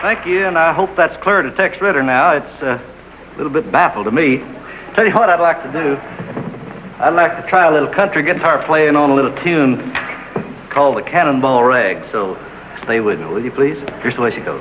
Thank you, and I hope that's clear to Tex Ritter now. It's a little bit baffled to me. Tell you what I'd like to do. I'd like to try a little country guitar playing on a little tune called the Cannonball Rag, so stay with me, will you, please? Here's the way she goes.